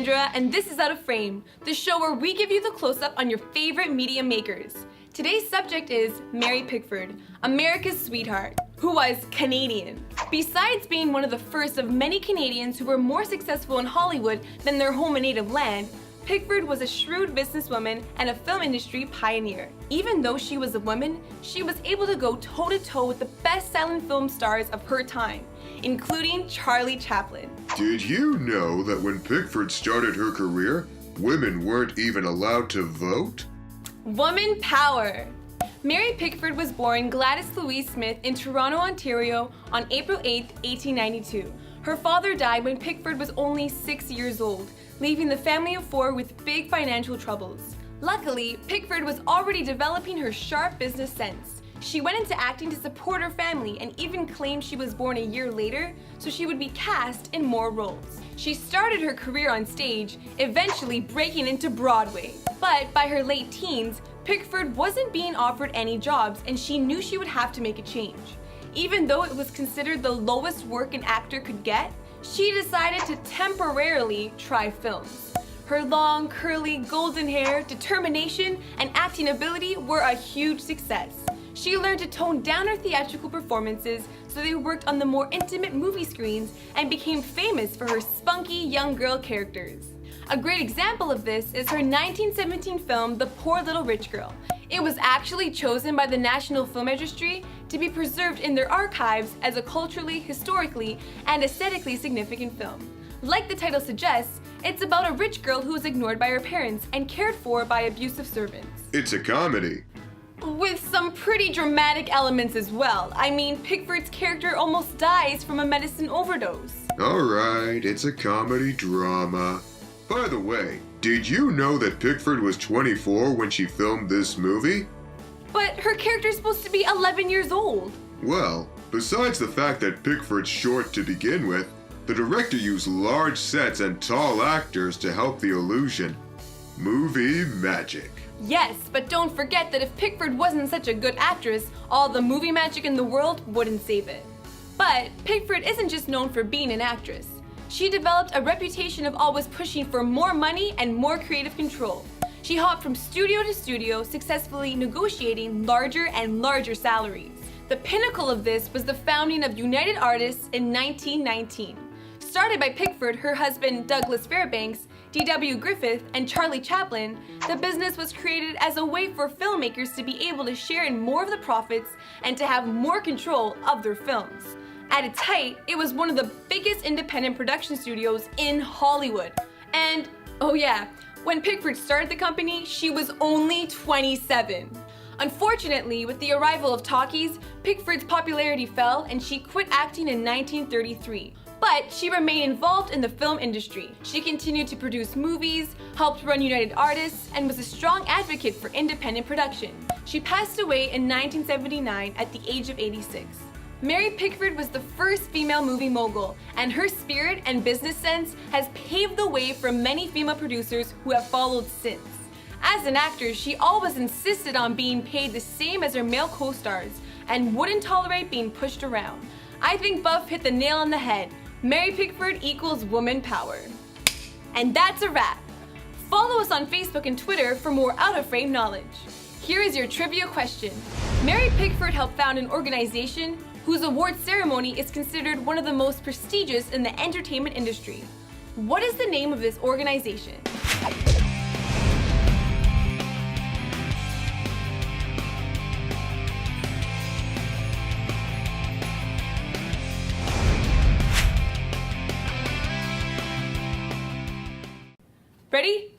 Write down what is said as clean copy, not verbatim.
Alessandra, and this is Out of Frame, the show where we give you the close-up on your favorite media makers. Today's subject is Mary Pickford, America's sweetheart, who was Canadian. Besides being one of the first of many Canadians who were more successful in Hollywood than their home and native land, Pickford was a shrewd businesswoman and a film industry pioneer. Even though she was a woman, she was able to go toe-to-toe with the best silent film stars of her time, including Charlie Chaplin. Did you know that when Pickford started her career, women weren't even allowed to vote? Woman power! Mary Pickford was born Gladys Louise Smith in Toronto, Ontario on April 8, 1892. Her father died when Pickford was only 6 years old, leaving the family of four with big financial troubles. Luckily, Pickford was already developing her sharp business sense. She went into acting to support her family and even claimed she was born a year later so she would be cast in more roles. She started her career on stage, eventually breaking into Broadway. But by her late teens, Pickford wasn't being offered any jobs and she knew she would have to make a change. Even though it was considered the lowest work an actor could get, she decided to temporarily try films. Her long, curly, golden hair, determination, and acting ability were a huge success. She learned to tone down her theatrical performances so they worked on the more intimate movie screens and became famous for her spunky young girl characters. A great example of this is her 1917 film, The Poor Little Rich Girl. It was actually chosen by the National Film Registry to be preserved in their archives as a culturally, historically, and aesthetically significant film. Like the title suggests, it's about a rich girl who is ignored by her parents and cared for by abusive servants. It's a comedy. With some pretty dramatic elements as well. I mean, Pickford's character almost dies from a medicine overdose. Alright, it's a comedy drama. By the way, did you know that Pickford was 24 when she filmed this movie? But her character's supposed to be 11 years old. Well, besides the fact that Pickford's short to begin with, the director used large sets and tall actors to help the illusion. Movie magic. Yes, but don't forget that if Pickford wasn't such a good actress, all the movie magic in the world wouldn't save it. But Pickford isn't just known for being an actress. She developed a reputation of always pushing for more money and more creative control. She hopped from studio to studio, successfully negotiating larger and larger salaries. The pinnacle of this was the founding of United Artists in 1919. Started by Pickford, her husband Douglas Fairbanks, D.W. Griffith, and Charlie Chaplin, the business was created as a way for filmmakers to be able to share in more of the profits and to have more control of their films. At its height, it was one of the biggest independent production studios in Hollywood. And, oh yeah, when Pickford started the company, she was only 27. Unfortunately, with the arrival of talkies, Pickford's popularity fell and she quit acting in 1933. But she remained involved in the film industry. She continued to produce movies, helped run United Artists, and was a strong advocate for independent production. She passed away in 1979 at the age of 86. Mary Pickford was the first female movie mogul, and her spirit and business sense has paved the way for many female producers who have followed since. As an actress, she always insisted on being paid the same as her male co-stars and wouldn't tolerate being pushed around. I think Buff hit the nail on the head. Mary Pickford equals woman power. And that's a wrap. Follow us on Facebook and Twitter for more out-of-frame knowledge. Here is your trivia question. Mary Pickford helped found an organization whose award ceremony is considered one of the most prestigious in the entertainment industry. What is the name of this organization? Ready?